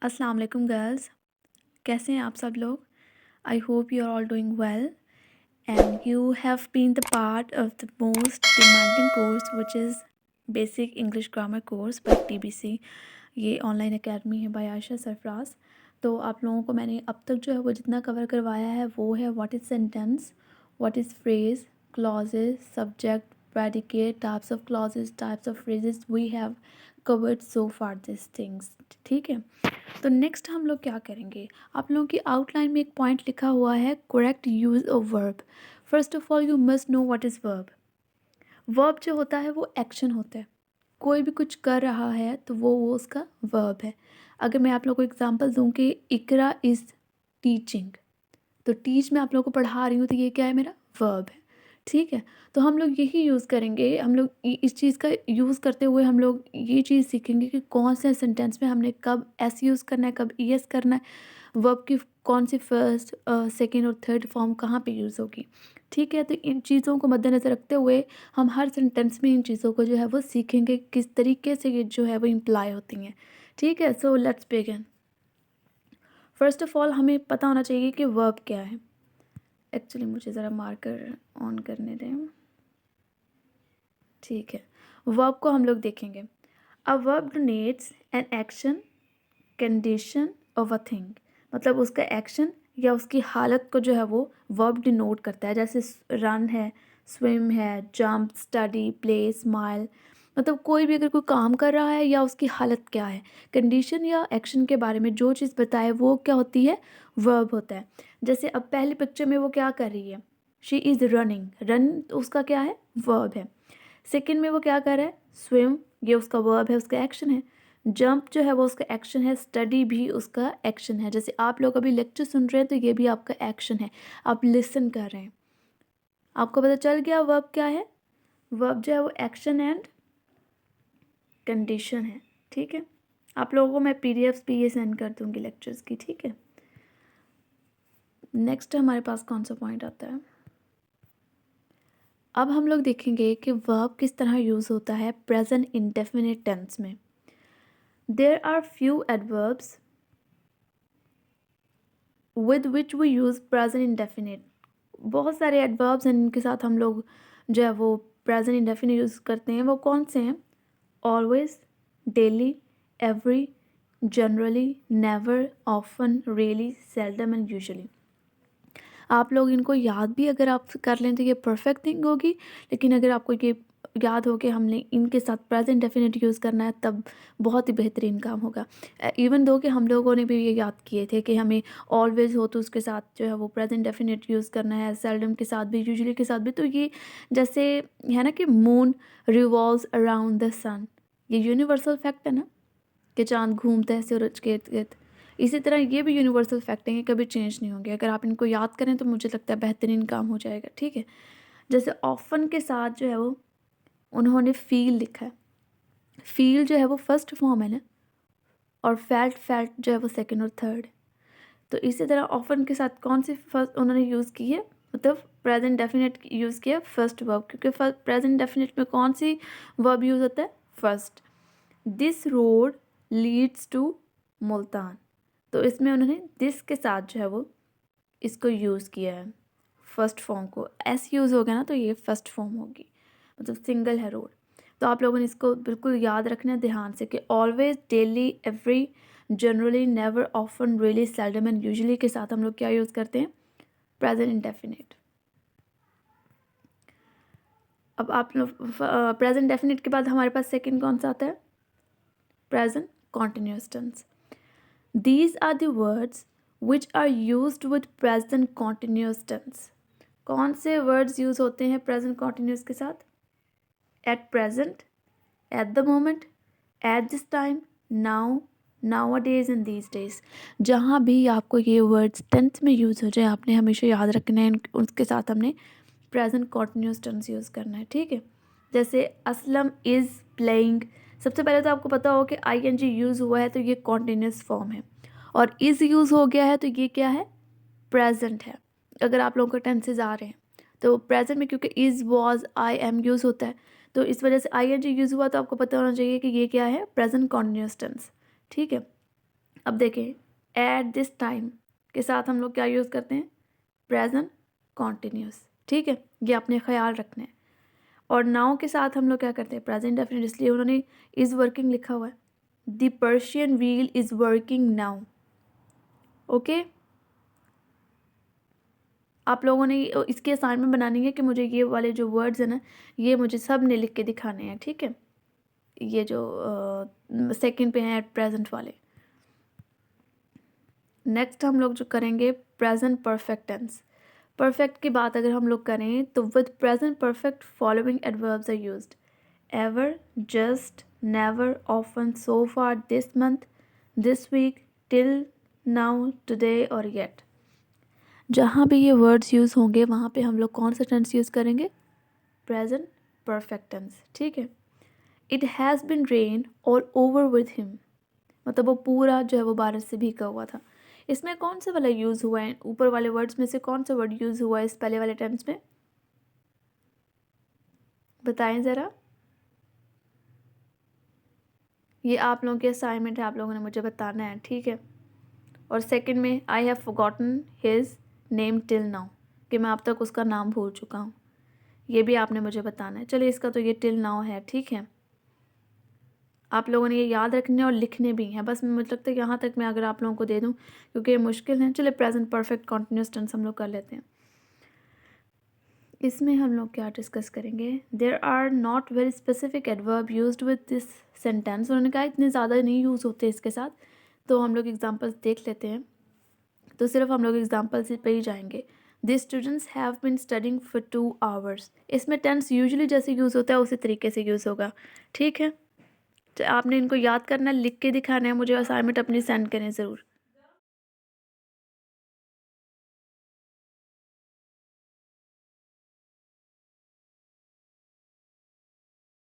अस्सलाम वालेकुम गर्ल्स। कैसे हैं आप सब लोग? I hope you are all doing well and you have been the part of the most demanding course which is basic English grammar course by TBC. ये online academy है बाय आयशा सरफराज। तो आप लोगों को मैंने अब तक जो है वो जितना कवर करवाया है वो है what is sentence, what is phrase, clauses, subject, predicate, types of clauses, types of phrases. We have covered so far these things. ठीक है। तो नेक्स्ट हम लोग क्या करेंगे, आप लोगों की आउटलाइन में एक पॉइंट लिखा हुआ है correct use of verb. First of all you must know what is verb. Verb जो होता है वो एक्शन होता है, कोई भी कुछ कर रहा है तो वो उसका वर्ब है। अगर मैं आप लोगों को एग्जांपल दूं कि इकरा इज़ टीचिंग, तो टीच मैं आप लोगों को पढ़ा रही हूँ तो ये क्या है, मेरा वर्ब है। ठीक है। तो हम लोग यही यूज़ करेंगे, हम लोग इस चीज़ का यूज़ करते हुए हम लोग ये चीज़ सीखेंगे कि कौन से सेंटेंस में हमने कब एस यूज़ करना है, कब ईएस करना है, वर्ब की कौन सी फर्स्ट सेकेंड और थर्ड फॉर्म कहाँ पे यूज़ होगी। ठीक है। तो इन चीज़ों को मद्देनज़र रखते हुए हम हर सेंटेंस में इन चीज़ों को जो है वो सीखेंगे किस तरीके से ये जो है वो इम्प्लाई होती हैं। ठीक है। So let's begin. First of all हमें पता होना चाहिए कि वर्ब क्या है। एक्चुअली मुझे ज़रा मार्कर ऑन करने दें। ठीक है। वर्ब को हम लोग देखेंगे। A verb denotes an action, condition of a thing. मतलब उसका एक्शन या उसकी हालत को जो है वो वर्ब डिनोट करता है। जैसे रन है, स्विम है, जंप, स्टडी, प्ले, स्माइल। मतलब कोई भी अगर कोई काम कर रहा है या उसकी हालत क्या है, कंडीशन या एक्शन के बारे में जो चीज़ बताए वो क्या होती है, वर्ब होता है। जैसे अब पहली पिक्चर में वो क्या कर रही है, शी इज़ रनिंग, रन उसका क्या है, वर्ब है। सेकंड में वो क्या कर रहा है, स्विम, ये उसका वर्ब है, उसका एक्शन है। जंप जो है वो उसका एक्शन है, स्टडी भी उसका एक्शन है। जैसे आप लोग अभी लेक्चर सुन रहे हैं तो ये भी आपका एक्शन है, आप लिसन कर रहे हैं। आपको पता चल गया वर्ब क्या है, वर्ब जो है वो एक्शन एंड कंडीशन है। ठीक है। आप लोगों को मैं पीडीएफ्स भी ये सेंड कर दूंगी लेक्चर्स की। ठीक है। नेक्स्ट हमारे पास कौन सा पॉइंट आता है, अब हम लोग देखेंगे कि वर्ब किस तरह यूज़ होता है प्रेजेंट इंडेफिनिट टेंस में। There are few adverbs with which we use present indefinite. बहुत सारे एडवर्ब्स हैं इनके साथ हम लोग जो है वो प्रेजेंट इंडेफिनिट यूज़ करते हैं। वो कौन से हैं, always, daily, every, generally, never, often, really, seldom and usually. आप लोग इनको याद भी अगर आप कर लें तो ये परफेक्ट थिंग होगी, लेकिन अगर आपको ये याद हो कि हमने इनके साथ प्रेजेंट डेफिनेट यूज़ करना है तब बहुत ही बेहतरीन काम होगा। इवन दो कि हम लोगों ने भी ये याद किए थे कि हमें ऑलवेज हो तो उसके साथ जो है वो प्रेजेंट डेफिनेट यूज़ करना है, सेल्डम के साथ भी, यूजुअली के साथ भी। तो ये जैसे है ना कि मून रिवॉल्व्स अराउंड द सन, ये यूनिवर्सल फैक्ट है ना कि चाँद घूमता है सूरज के इर्द गिर्द। इसी तरह ये भी यूनिवर्सल फैक्ट है, ये कभी चेंज नहीं होंगे। अगर आप इनको याद करें तो मुझे लगता है बेहतरीन काम हो जाएगा। ठीक है। जैसे ऑफन के साथ जो है वो उन्होंने फील लिखा है, फील जो है वो फर्स्ट फॉर्म है ना, और फेल्ट, फेल्ट जो है वो सेकंड और थर्ड है। तो इसी तरह ऑफन के साथ कौन सी फर्स्ट उन्होंने यूज़ की है, मतलब प्रेजेंट डेफिनेट यूज़ किया फर्स्ट वर्ब, क्योंकि प्रेजेंट डेफिनेट में कौन सी वर्ब यूज़ होता है, first. This road leads to Multan, तो इसमें उन्होंने दिस के साथ जो है वो इसको यूज़ किया है, फर्स्ट फॉर्म को। एस यूज़ हो गया ना तो ये फर्स्ट फॉर्म होगी, मतलब सिंगल है रोड। तो आप लोगों ने इसको बिल्कुल याद रखना है ध्यान से कि always, daily, every, generally, never, often, really, seldom and usually के साथ हम लोग क्या यूज़ करते हैं, प्रेजेंट इंडेफिनिट। अब आप लोग प्रेजेंट डेफिनिट के बाद हमारे पास सेकंड कौन सा आता है, present continuous tense. These are the words which are used with present continuous tense. कौन से words use होते हैं present continuous के साथ, at present, at the moment, at this time, now, nowadays and these days। जहाँ भी आपको ये words tense में यूज़ हो जाए आपने हमेशा याद रखना है उसके साथ हमने प्रेजेंट कॉन्टिन्यूस टेंस यूज़ करना है। ठीक है। जैसे असलम इज़ प्लेइंग, सबसे पहले तो आपको पता हो कि आई एन जी यूज़ हुआ है तो ये कॉन्टिन्यूस फॉर्म है, और इज़ यूज़ हो गया है तो ये क्या है, प्रेजेंट है। अगर आप लोगों के टेंसेज आ रहे हैं तो प्रेजेंट में क्योंकि is, was, I am use होता है तो इस वजह से आई एन जी यूज़ हुआ, तो आपको पता होना चाहिए कि ये क्या है, प्रेजेंट कॉन्टिन्यूस टेंस। ठीक है। अब देखें, एट दिस टाइम के साथ हम लोग क्या यूज़ करते हैं, प्रेजेंट कॉन्टिन्यूस, ठीक है, ये आपने ख्याल रखना है। और नाउ के साथ हम लोग क्या करते हैं, प्रेजेंट डेफिनेट, इसलिए उन्होंने इज़ वर्किंग लिखा हुआ है, the Persian wheel is working now. Okay, आप लोगों ने इसकी असाइनमेंट बनानी है कि मुझे ये वाले जो वर्ड्स हैं ना, ये मुझे सब ने लिख के दिखाने हैं, ठीक है, ये जो सेकंड पे हैं एट प्रेजेंट वाले। नेक्स्ट हम लोग जो करेंगे प्रेजेंट परफेक्ट टेंस। परफेक्ट की बात अगर हम लोग करें तो with present perfect following adverbs are used, ever, just, never, often, so far, this month, this week, till now, today और येट। जहाँ भी ये वर्ड्स यूज़ होंगे वहाँ पे हम लोग कौन सा टेंस यूज़ करेंगे, प्रेजेंट परफेक्ट टेंस, ठीक है। It has been rain all over with him, मतलब वो पूरा जो है वो बारिश से भीगा हुआ था। इसमें कौन सा वाला यूज़ हुआ है, ऊपर वाले वर्ड्स में से कौन सा वर्ड यूज़ हुआ है इस पहले वाले टेंस में, बताएं ज़रा। ये आप लोगों की असाइनमेंट है, आप लोगों ने मुझे बताना है, ठीक है। और सेकंड में I have forgotten his name till now, कि मैं अब तक उसका नाम भूल चुका हूँ, ये भी आपने मुझे बताना है। चलिए, इसका तो ये टिल नाउ है, ठीक है। आप लोगों ने ये याद रखने और लिखने भी हैं, बस मुझे लगता है यहाँ तक मैं अगर आप लोगों को दे दूँ, क्योंकि ये मुश्किल है। चलिए, प्रेजेंट परफेक्ट कॉन्टिन्यूस टेंस हम लोग कर लेते हैं। इसमें हम लोग क्या डिस्कस करेंगे, there are not very specific adverb used with this sentence. उन्होंने कहा इतने ज़्यादा नहीं यूज़ होते इसके साथ, तो हम लोग एग्जांपल्स देख लेते हैं। तो सिर्फ हम लोग एग्जांपल से पे ही जाएंगे। The students have been studying for 2 hours. इसमें टेंस यूजुअली जैसे यूज़ होता है उसी तरीके से यूज़ होगा, ठीक है। तो आपने इनको याद करना है, लिख के दिखाना है मुझे, असाइनमेंट अपनी सेंड करें ज़रूर।